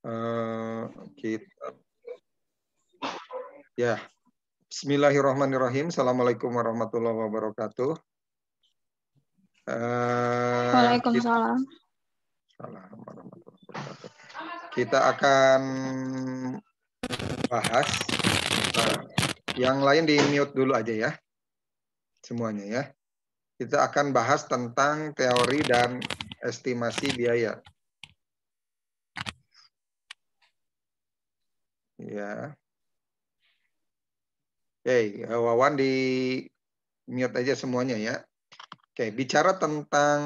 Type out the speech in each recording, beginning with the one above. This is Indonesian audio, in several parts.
Kita ya. Bismillahirrahmanirrahim. Assalamualaikum warahmatullahi wabarakatuh. Waalaikumsalam. Kita akan bahas. Yang lain di mute dulu aja ya, semuanya ya. Kita akan bahas tentang teori dan estimasi biaya. Ya. Oke, Wawan di mute aja semuanya ya. Oke, bicara tentang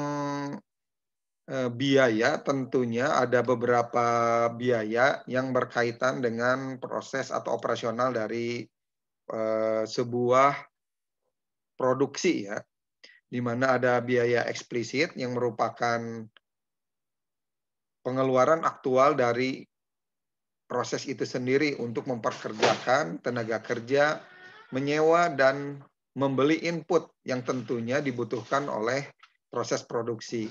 biaya, tentunya ada beberapa biaya yang berkaitan dengan proses atau operasional dari sebuah produksi ya, di mana ada biaya eksplisit yang merupakan pengeluaran aktual dari proses itu sendiri untuk memperkerjakan tenaga kerja, menyewa dan membeli input yang tentunya dibutuhkan oleh proses produksi.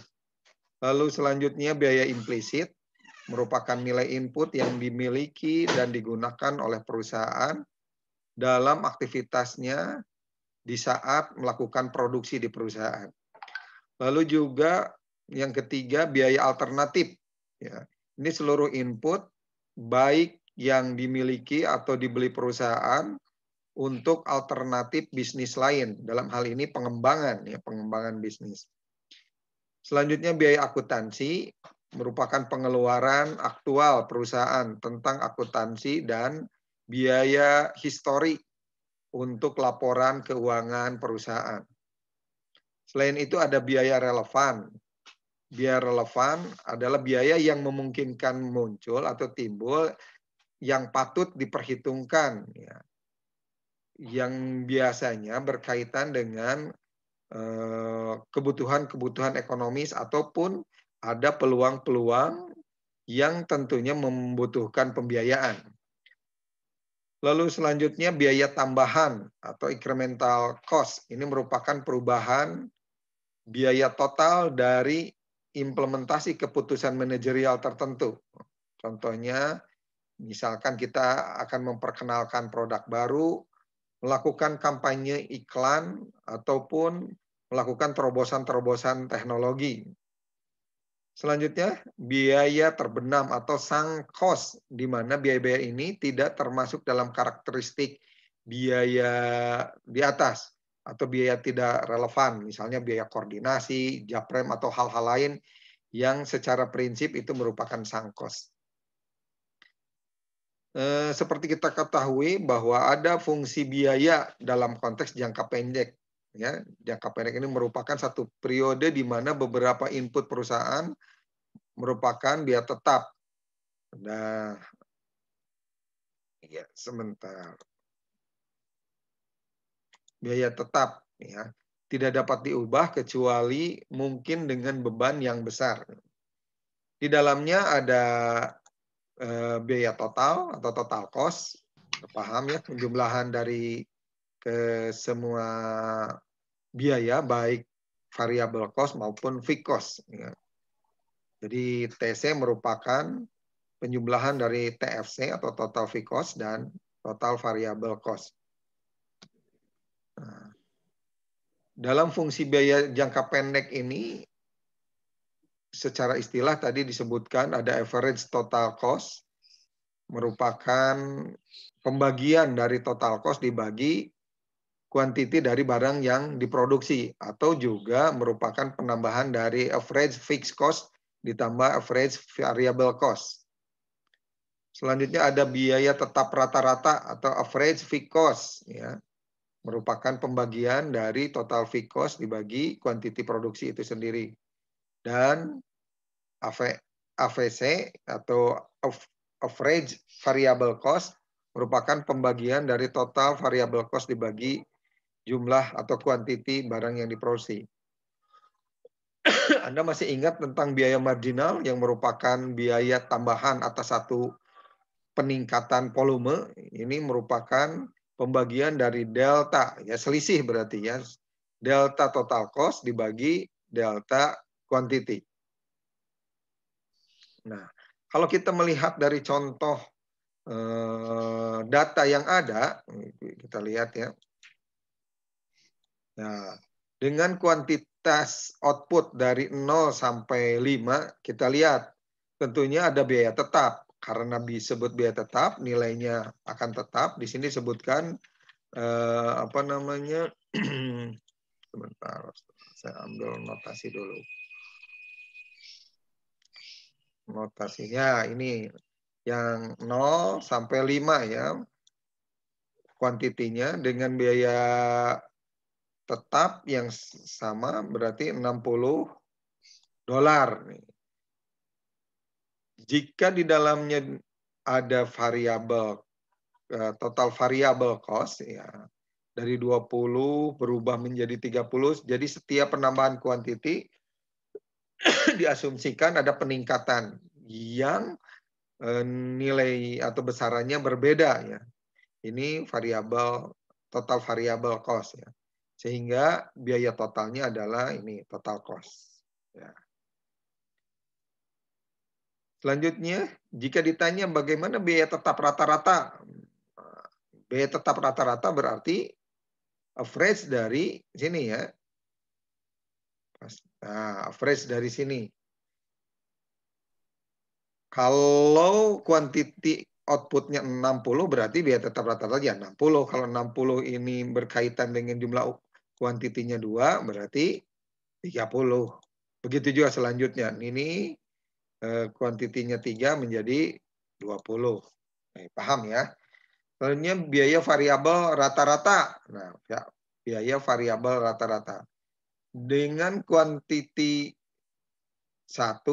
Lalu selanjutnya biaya implisit merupakan nilai input yang dimiliki dan digunakan oleh perusahaan dalam aktivitasnya di saat melakukan produksi di perusahaan. Lalu juga yang ketiga biaya alternatif. Ya. Ini seluruh input baik yang dimiliki atau dibeli perusahaan untuk alternatif bisnis lain. Dalam hal ini pengembangan, ya, pengembangan bisnis. Selanjutnya biaya akuntansi merupakan pengeluaran aktual perusahaan tentang akuntansi dan biaya histori untuk laporan keuangan perusahaan. Selain itu ada biaya relevan. Biaya relevan adalah biaya yang memungkinkan muncul atau timbul yang patut diperhitungkan, ya, yang biasanya berkaitan dengan kebutuhan-kebutuhan ekonomis ataupun ada peluang-peluang yang tentunya membutuhkan pembiayaan. Lalu selanjutnya biaya tambahan atau incremental cost. Ini merupakan perubahan biaya total dari implementasi keputusan manajerial tertentu. Contohnya, misalkan kita akan memperkenalkan produk baru, melakukan kampanye iklan, ataupun melakukan terobosan-terobosan teknologi. Selanjutnya, biaya terbenam atau sunk cost, di mana biaya-biaya ini tidak termasuk dalam karakteristik biaya di atas atau biaya tidak relevan, misalnya biaya koordinasi, japrem, atau hal-hal lain yang secara prinsip itu merupakan sunk cost. Seperti kita ketahui bahwa ada fungsi biaya dalam konteks jangka pendek. Ya, jangka pendek ini merupakan satu periode di mana beberapa input perusahaan merupakan biaya tetap. Nah, ya sebentar. Biaya tetap, ya, tidak dapat diubah kecuali mungkin dengan beban yang besar. Di dalamnya ada biaya total atau total cost, paham ya, penjumlahan dari ke semua biaya baik variable cost maupun fixed cost. Ya. Jadi TC merupakan penjumlahan dari TFC atau total fixed cost dan total variable cost. Nah, dalam fungsi biaya jangka pendek ini, secara istilah tadi disebutkan ada average total cost, merupakan pembagian dari total cost dibagi kuantiti dari barang yang diproduksi, atau juga merupakan penambahan dari average fixed cost ditambah average variable cost. Selanjutnya ada biaya tetap rata-rata atau average fixed cost, ya, merupakan pembagian dari total fixed cost dibagi kuantiti produksi itu sendiri. Dan AVC atau average variable cost merupakan pembagian dari total variable cost dibagi jumlah atau kuantiti barang yang diproduksi. Anda masih ingat tentang biaya marginal yang merupakan biaya tambahan atas satu peningkatan volume? Ini merupakan pembagian dari delta, ya selisih berarti ya, delta total cost dibagi delta quantity. Nah, Kalau kita melihat dari contoh data yang ada, kita lihat ya. Nah, dengan kuantitas output dari 0 sampai 5, kita lihat tentunya ada biaya tetap. Karena disebut biaya tetap, nilainya akan tetap. Di sini disebutkan apa namanya? Sebentar, saya ambil notasi dulu. Notasinya ini yang 0 sampai 5 ya. Kuantitinya dengan biaya tetap yang sama berarti $60. Jika di dalamnya ada variabel total variable cost ya dari 20 berubah menjadi 30, jadi setiap penambahan kuantiti diasumsikan ada peningkatan yang nilai atau besarannya berbeda ya. Ini variabel total variable cost ya. Sehingga biaya totalnya adalah ini total cost. Ya. Selanjutnya, jika ditanya bagaimana biaya tetap rata-rata, biaya tetap rata-rata berarti average dari sini ya. Nah, average dari sini. Kalau kuantiti outputnya 60 berarti biaya tetap rata-rata ya 60. Kalau 60 ini berkaitan dengan jumlah kuantitinya 2 berarti 30. Begitu juga selanjutnya. Ini kuantitinya 3 menjadi 20. Paham ya? Selanjutnya biaya variabel rata-rata. Nah, ya, biaya variabel rata-rata. Dengan kuantiti 1,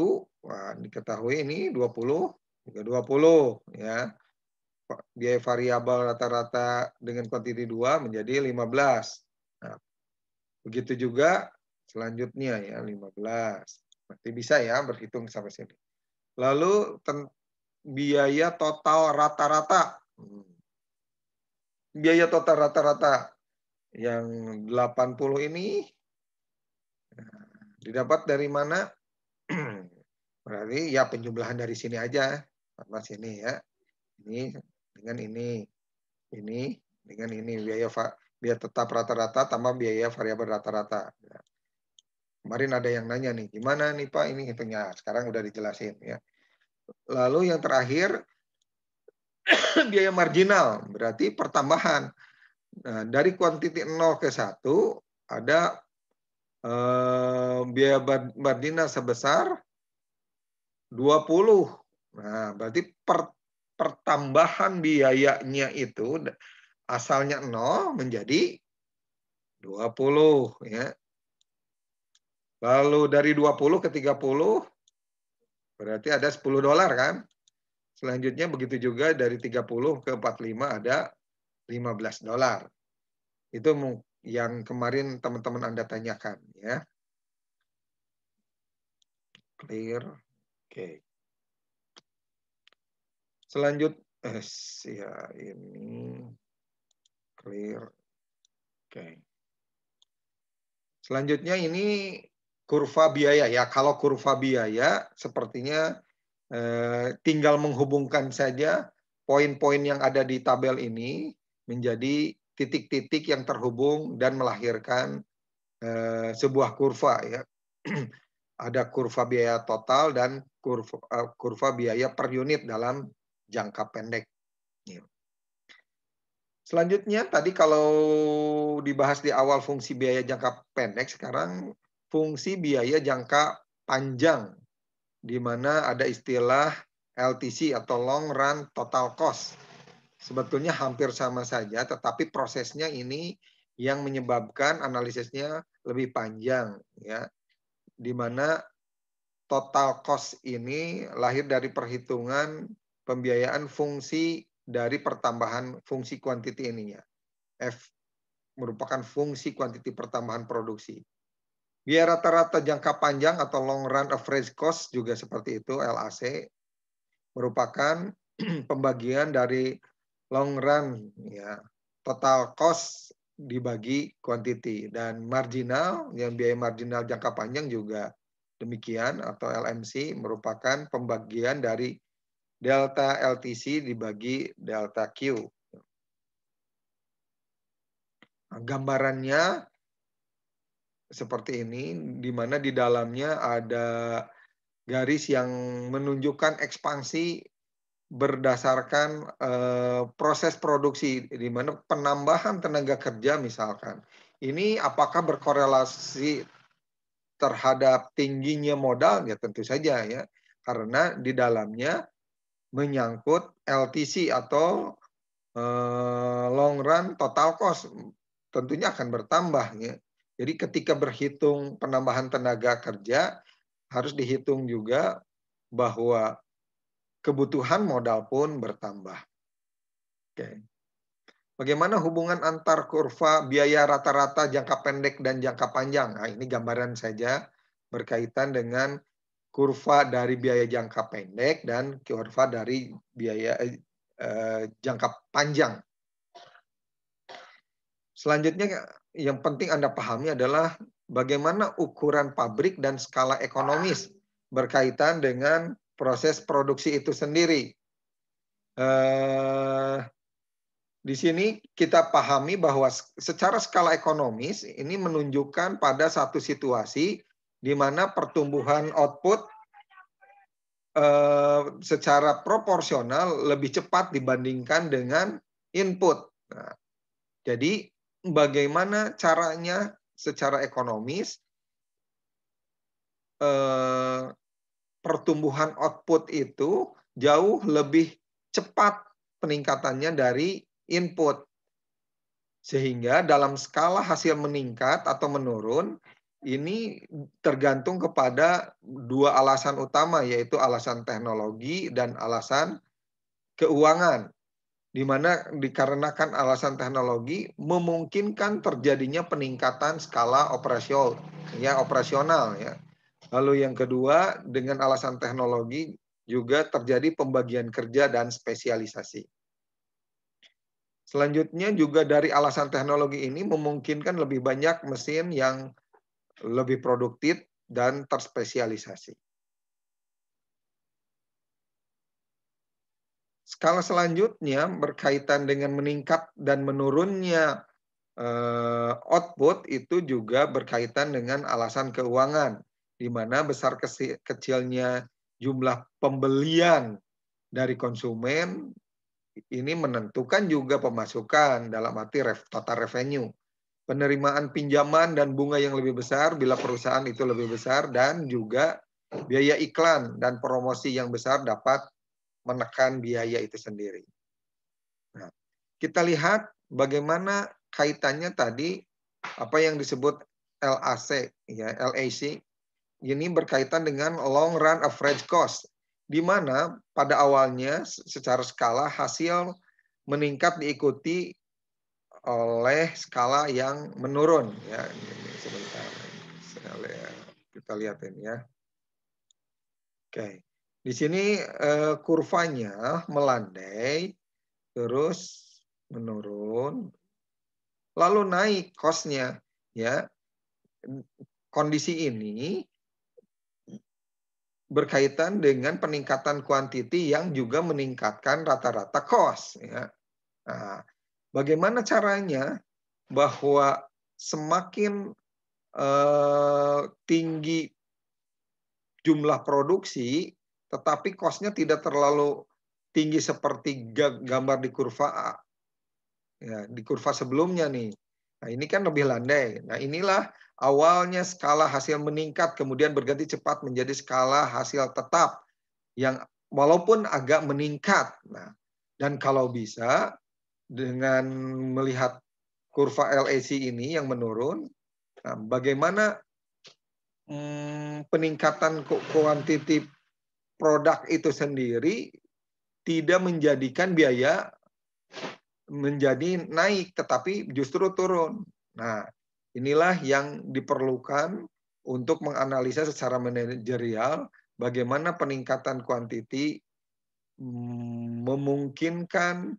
wah, diketahui ini 20, juga 20 ya. Biaya variabel rata-rata dengan kuantiti 2 menjadi 15. Nah, begitu juga selanjutnya ya 15. Berarti bisa ya berhitung sampai sini. Lalu biaya total rata-rata. Biaya total rata-rata yang 80 ini didapat dari mana? Berarti ya penjumlahan dari sini aja. Sama sini ya. Ini dengan ini dengan ini biaya tetap rata-rata tambah biaya variabel rata-rata. Kemarin ada yang nanya nih, gimana nih Pak ini hitungnya? Sekarang udah dijelasin ya. Lalu yang terakhir biaya marginal, berarti pertambahan. Nah, dari kuantiti 0 ke 1 ada biaya marginal sebesar 20. Nah, berarti pertambahan biayanya itu asalnya 0 menjadi 20 ya. Lalu dari 20 ke 30 berarti ada $10 kan? Selanjutnya begitu juga dari 30 ke 45 ada $15. Itu yang kemarin teman-teman Anda tanyakan ya. Clear. Oke. Selanjutnya ya ini clear. Oke. Selanjutnya ini kurva biaya ya. Kalau kurva biaya sepertinya tinggal menghubungkan saja poin-poin yang ada di tabel ini menjadi titik-titik yang terhubung dan melahirkan sebuah kurva ya. Ada kurva biaya total dan kurva biaya per unit dalam jangka pendek. Selanjutnya tadi kalau dibahas di awal fungsi biaya jangka pendek, sekarang fungsi biaya jangka panjang, di mana ada istilah LTC atau long run total cost. Sebetulnya hampir sama saja, tetapi prosesnya ini yang menyebabkan analisisnya lebih panjang, ya. Di mana total cost ini lahir dari perhitungan pembiayaan fungsi dari pertambahan fungsi kuantiti ininya. F merupakan fungsi kuantiti pertambahan produksi. Biaya rata-rata jangka panjang atau long run average cost juga seperti itu, LAC, merupakan pembagian dari long run ya, total cost dibagi kuantiti, dan marginal yang biaya marginal jangka panjang juga demikian atau LMC merupakan pembagian dari delta LTC dibagi delta Q. Nah, gambarannya seperti ini, di mana di dalamnya ada garis yang menunjukkan ekspansi berdasarkan proses produksi, di mana penambahan tenaga kerja misalkan. Ini apakah berkorelasi terhadap tingginya modal? Ya tentu saja ya, karena di dalamnya menyangkut LTC atau long run total cost, tentunya akan bertambah ya. Jadi ketika berhitung penambahan tenaga kerja, harus dihitung juga bahwa kebutuhan modal pun bertambah. Oke. Bagaimana hubungan antar kurva biaya rata-rata jangka pendek dan jangka panjang? Nah, ini gambaran saja berkaitan dengan kurva dari biaya jangka pendek dan kurva dari biaya jangka panjang. Selanjutnya yang penting Anda pahami adalah bagaimana ukuran pabrik dan skala ekonomis berkaitan dengan proses produksi itu sendiri. Di sini kita pahami bahwa secara skala ekonomis ini menunjukkan pada satu situasi di mana pertumbuhan output secara proporsional lebih cepat dibandingkan dengan input. Nah, jadi bagaimana caranya secara ekonomis pertumbuhan output itu jauh lebih cepat peningkatannya dari input. Sehingga dalam skala hasil meningkat atau menurun, ini tergantung kepada dua alasan utama, yaitu alasan teknologi dan alasan keuangan. Di mana dikarenakan alasan teknologi memungkinkan terjadinya peningkatan skala operasional ya. Lalu yang kedua, dengan alasan teknologi juga terjadi pembagian kerja dan spesialisasi. Selanjutnya juga dari alasan teknologi ini memungkinkan lebih banyak mesin yang lebih produktif dan terspesialisasi. Skala selanjutnya berkaitan dengan meningkat dan menurunnya output itu juga berkaitan dengan alasan keuangan, di mana besar kecilnya jumlah pembelian dari konsumen ini menentukan juga pemasukan dalam arti total revenue. Penerimaan pinjaman dan bunga yang lebih besar bila perusahaan itu lebih besar, dan juga biaya iklan dan promosi yang besar dapat menekan biaya itu sendiri. Nah, kita lihat bagaimana kaitannya tadi apa yang disebut LAC, ya, LAC. Ini berkaitan dengan long run average cost, di mana pada awalnya secara skala hasil meningkat diikuti oleh skala yang menurun. Ya, ini sebentar, kita lihat ini ya. Oke, di sini kurvanya melandai, terus menurun, lalu naik cost-nya. Ya, kondisi ini berkaitan dengan peningkatan kuantiti yang juga meningkatkan rata-rata cost. Ya. Nah, bagaimana caranya bahwa semakin tinggi jumlah produksi, tetapi cost-nya tidak terlalu tinggi seperti gambar di kurva A. Ya, di kurva sebelumnya nih. Nah, ini kan lebih landai. Nah, inilah awalnya skala hasil meningkat, kemudian berganti cepat menjadi skala hasil tetap yang walaupun agak meningkat. Nah, dan kalau bisa dengan melihat kurva LAC ini yang menurun, nah, bagaimana peningkatan kuantiti produk itu sendiri tidak menjadikan biaya menjadi naik, tetapi justru turun. Nah, inilah yang diperlukan untuk menganalisa secara manajerial bagaimana peningkatan kuantiti memungkinkan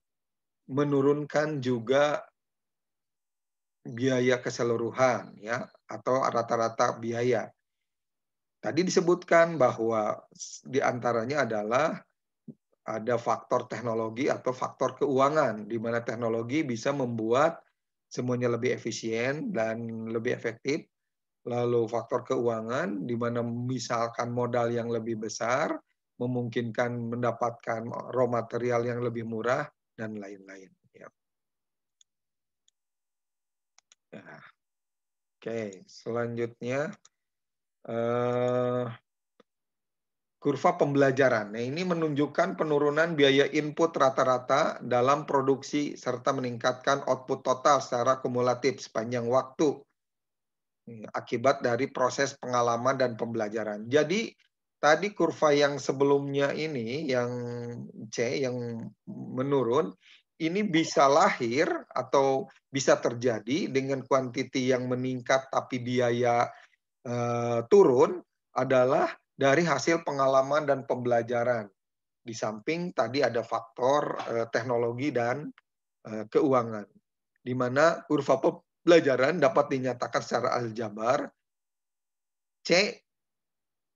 menurunkan juga biaya keseluruhan, ya, atau rata-rata biaya. Tadi disebutkan bahwa di antaranya adalah ada faktor teknologi atau faktor keuangan, di mana teknologi bisa membuat semuanya lebih efisien dan lebih efektif. Lalu faktor keuangan, di mana misalkan modal yang lebih besar, memungkinkan mendapatkan raw material yang lebih murah, dan lain-lain. Ya. Nah, oke, selanjutnya kurva pembelajaran. Nah, ini menunjukkan penurunan biaya input rata-rata dalam produksi serta meningkatkan output total secara kumulatif sepanjang waktu akibat dari proses pengalaman dan pembelajaran. Jadi tadi kurva yang sebelumnya ini, yang C, yang menurun, ini bisa lahir atau bisa terjadi dengan kuantiti yang meningkat tapi biaya turun adalah dari hasil pengalaman dan pembelajaran. Di samping tadi ada faktor teknologi dan keuangan. Di mana kurva pembelajaran dapat dinyatakan secara aljabar C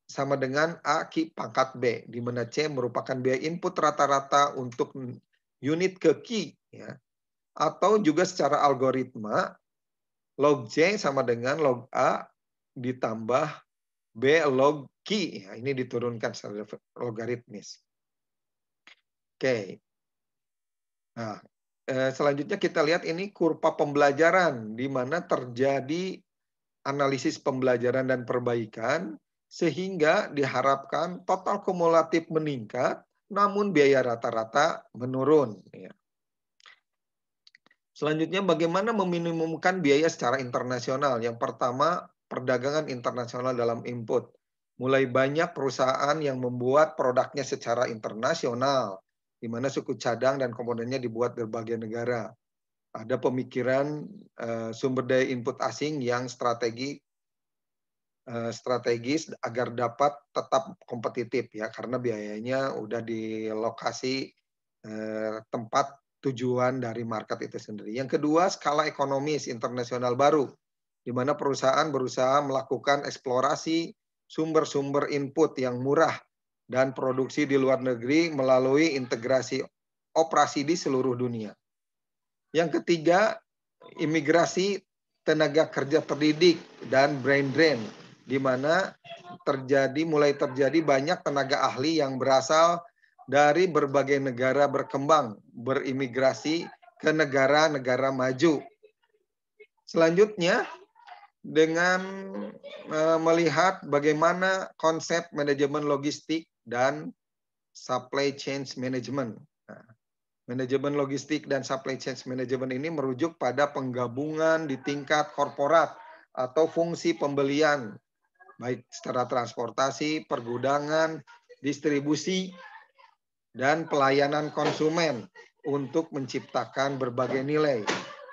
sama dengan A Q pangkat B, di mana C merupakan biaya input rata-rata untuk unit ke Q, ya. Atau juga secara algoritma, log C sama dengan log A ditambah B log Q. Ya, ini diturunkan secara logaritmis. Oke. Nah, selanjutnya kita lihat ini kurva pembelajaran, di mana terjadi analisis pembelajaran dan perbaikan, sehingga diharapkan total kumulatif meningkat, namun biaya rata-rata menurun. Selanjutnya, bagaimana meminimumkan biaya secara internasional? Yang pertama, perdagangan internasional dalam input. Mulai banyak perusahaan yang membuat produknya secara internasional, di mana suku cadang dan komponennya dibuat di berbagai negara. Ada pemikiran sumber daya input asing yang strategis agar dapat tetap kompetitif, ya, karena biayanya udah di lokasi tempat tujuan dari market itu sendiri. Yang kedua, skala ekonomis internasional baru, di mana perusahaan berusaha melakukan eksplorasi sumber-sumber input yang murah dan produksi di luar negeri melalui integrasi operasi di seluruh dunia. Yang ketiga, imigrasi tenaga kerja terdidik dan brain drain, di mana mulai terjadi banyak tenaga ahli yang berasal dari berbagai negara berkembang, berimigrasi ke negara-negara maju. Selanjutnya, dengan melihat bagaimana konsep manajemen logistik dan supply chain management. Nah, manajemen logistik dan supply chain management ini merujuk pada penggabungan di tingkat korporat atau fungsi pembelian, baik secara transportasi, pergudangan, distribusi, dan pelayanan konsumen untuk menciptakan berbagai nilai,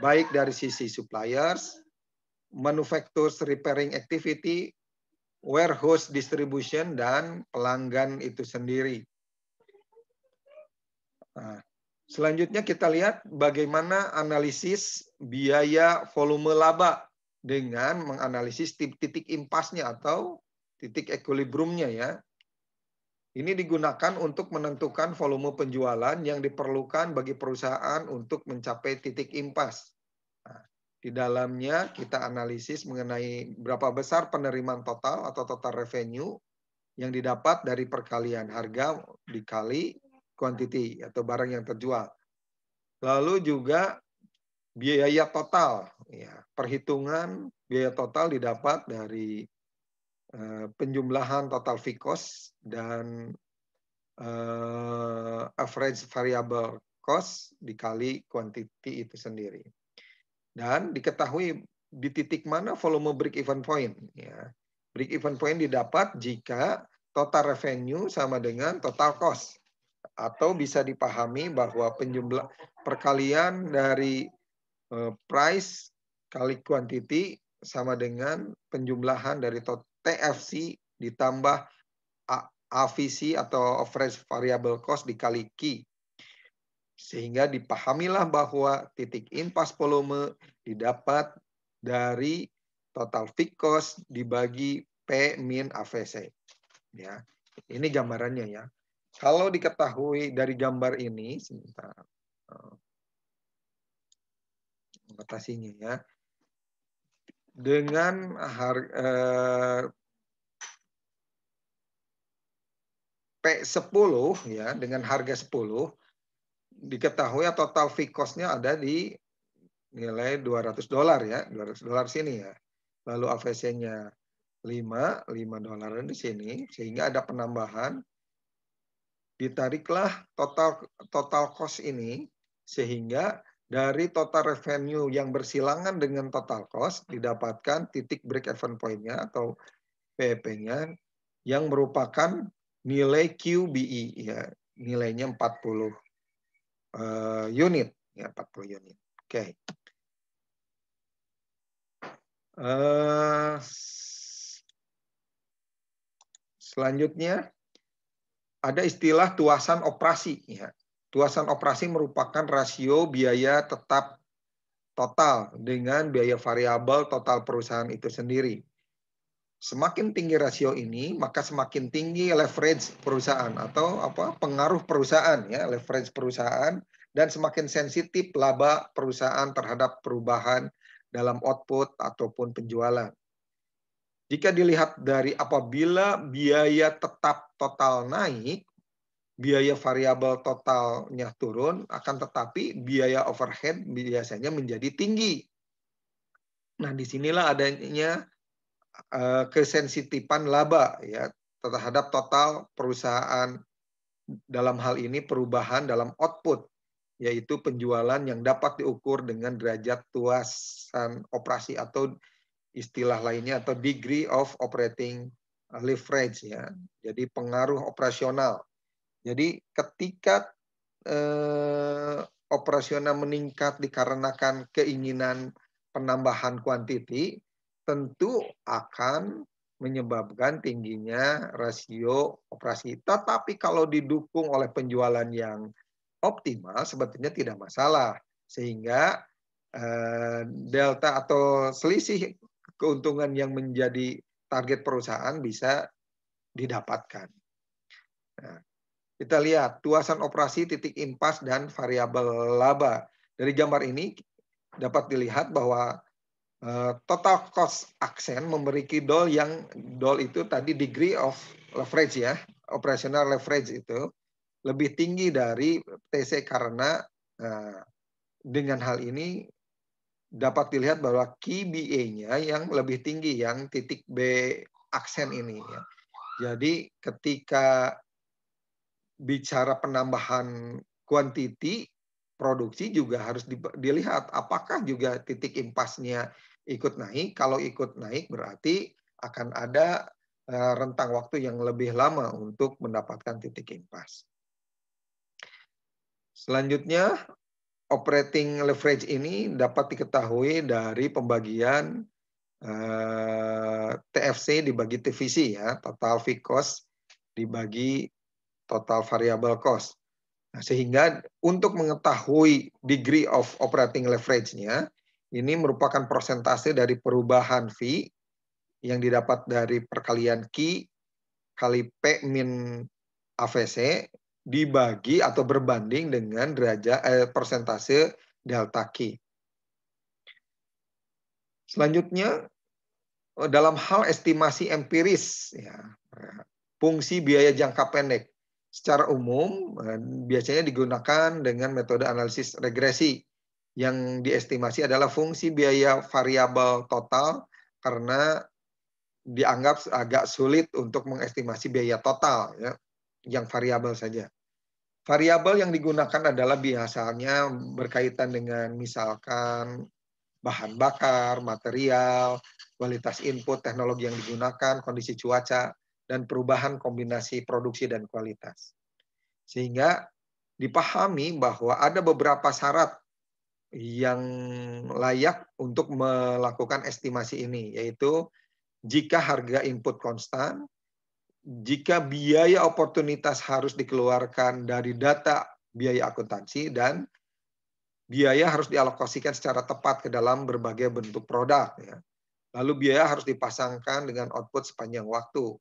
baik dari sisi suppliers, manufacturers repairing activity, warehouse distribution, dan pelanggan itu sendiri. Nah, selanjutnya kita lihat bagaimana analisis biaya volume laba dengan menganalisis titik impasnya atau titik equilibriumnya, ya. Ini digunakan untuk menentukan volume penjualan yang diperlukan bagi perusahaan untuk mencapai titik impas. Nah, di dalamnya kita analisis mengenai berapa besar penerimaan total atau total revenue yang didapat dari perkalian harga dikali quantity atau barang yang terjual. Lalu juga biaya total, ya, perhitungan biaya total didapat dari penjumlahan total fixed cost dan average variable cost dikali quantity itu sendiri. Dan diketahui di titik mana volume break even point. Ya. Break even point didapat jika total revenue sama dengan total cost. Atau bisa dipahami bahwa perkalian dari price kali quantity sama dengan penjumlahan dari TFC ditambah AVC atau average variable cost dikali Q. Sehingga dipahamilah bahwa titik impas volume didapat dari total fixed cost dibagi P min AVC. Ya, ini gambarannya, ya. Kalau diketahui dari gambar ini, sebentar, notasinya ya, dengan P10 ya, dengan harga 10, diketahui total fixed cost-nya ada di nilai $200 ya, $200 sini ya. Lalu AVC-nya 5 $5 di sini, sehingga ada penambahan. Ditariklah total cost ini, sehingga dari total revenue yang bersilangan dengan total cost didapatkan titik break even point-nya atau PEP-nya yang merupakan nilai QBE ya, nilainya 40 unit ya, 40 unit. Oke. Selanjutnya ada istilah tuasan operasi ya. Tuasan operasi merupakan rasio biaya tetap total dengan biaya variabel total perusahaan itu sendiri. Semakin tinggi rasio ini, maka semakin tinggi leverage perusahaan atau pengaruh perusahaan ya, leverage perusahaan, dan semakin sensitif laba perusahaan terhadap perubahan dalam output ataupun penjualan. Jika dilihat dari apabila biaya tetap total naik, biaya variabel totalnya turun, akan tetapi biaya overhead biasanya menjadi tinggi. Nah, disinilah adanya kesensitifan laba ya terhadap total perusahaan, dalam hal ini perubahan dalam output, yaitu penjualan yang dapat diukur dengan derajat tuasan operasi atau istilah lainnya atau degree of operating leverage ya. Jadi pengaruh operasional. Jadi ketika operasional meningkat dikarenakan keinginan penambahan kuantiti, tentu akan menyebabkan tingginya rasio operasi. Tetapi kalau didukung oleh penjualan yang optimal, sebetulnya tidak masalah. Sehingga delta atau selisih keuntungan yang menjadi target perusahaan bisa didapatkan. Nah, kita lihat tuasan operasi, titik impas, dan variabel laba. Dari gambar ini dapat dilihat bahwa total cost aksen memiliki DOL itu tadi degree of leverage ya, operational leverage itu lebih tinggi dari TC karena dengan hal ini dapat dilihat bahwa QBA-nya yang lebih tinggi, yang titik B aksen ini ya. Jadi ketika bicara penambahan kuantiti, produksi juga harus dilihat apakah juga titik impasnya ikut naik. Kalau ikut naik berarti akan ada rentang waktu yang lebih lama untuk mendapatkan titik impas. Selanjutnya, operating leverage ini dapat diketahui dari pembagian TFC dibagi TVC ya, total fixed cost dibagi total variable cost. Nah, sehingga untuk mengetahui degree of operating leverage-nya, ini merupakan persentase dari perubahan V yang didapat dari perkalian Q kali P min AVC dibagi atau berbanding dengan derajat persentase delta Q. Selanjutnya, dalam hal estimasi empiris, ya, fungsi biaya jangka pendek. Secara umum, biasanya digunakan dengan metode analisis regresi. Yang diestimasi adalah fungsi biaya variabel total karena dianggap agak sulit untuk mengestimasi biaya total, ya, yang variabel saja. Variabel yang digunakan adalah biasanya berkaitan dengan misalkan bahan bakar, material, kualitas input, teknologi yang digunakan, kondisi cuaca, dan perubahan kombinasi produksi dan kualitas. Sehingga dipahami bahwa ada beberapa syarat yang layak untuk melakukan estimasi ini, yaitu jika harga input konstan, jika biaya oportunitas harus dikeluarkan dari data biaya akuntansi, dan biaya harus dialokasikan secara tepat ke dalam berbagai bentuk produk. Ya. Lalu biaya harus dipasangkan dengan output sepanjang waktu.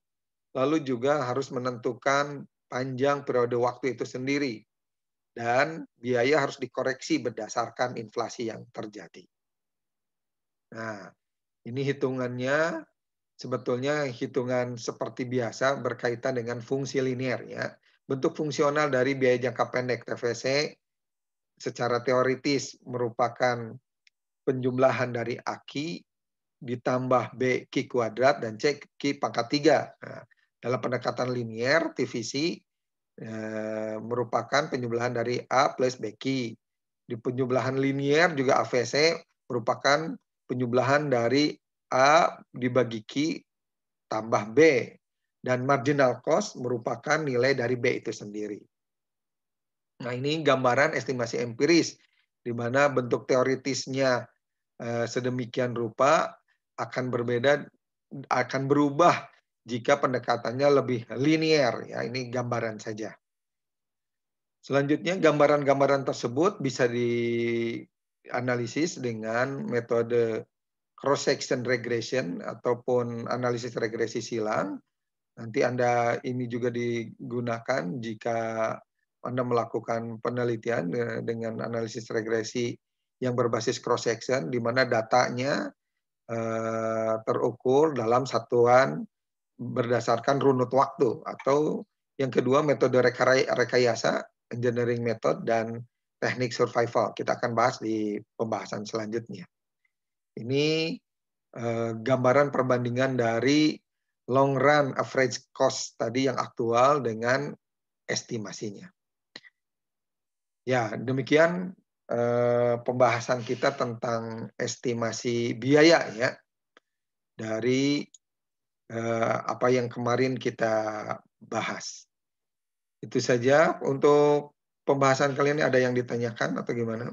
Lalu juga harus menentukan panjang periode waktu itu sendiri. Dan biaya harus dikoreksi berdasarkan inflasi yang terjadi. Nah, ini hitungannya sebetulnya hitungan seperti biasa berkaitan dengan fungsi linear ya. Bentuk fungsional dari biaya jangka pendek TVC secara teoritis merupakan penjumlahan dari AKI ditambah B Q kuadrat dan C Q pangkat 3. Nah, dalam pendekatan linear, TVC merupakan penjumlahan dari A plus BQ. Di penjumlahan linear juga AVC merupakan penjumlahan dari A dibagi Q tambah B. Dan marginal cost merupakan nilai dari B itu sendiri. Nah, ini gambaran estimasi empiris, di mana bentuk teoritisnya sedemikian rupa akan berubah jika pendekatannya lebih linear. Ya, ini gambaran saja. Selanjutnya, gambaran-gambaran tersebut bisa dianalisis dengan metode cross-section regression ataupun analisis regresi silang. Nanti ini juga digunakan jika Anda melakukan penelitian dengan analisis regresi yang berbasis cross-section, di mana datanya terukur dalam satuan berdasarkan runut waktu, atau yang kedua metode rekayasa, engineering method, dan teknik survival. Kita akan bahas di pembahasan selanjutnya. Ini gambaran perbandingan dari long run average cost tadi yang aktual dengan estimasinya. Ya, demikian pembahasan kita tentang estimasi biaya ya, dari apa yang kemarin kita bahas. Itu saja untuk pembahasan kali ini. Ada yang ditanyakan atau gimana?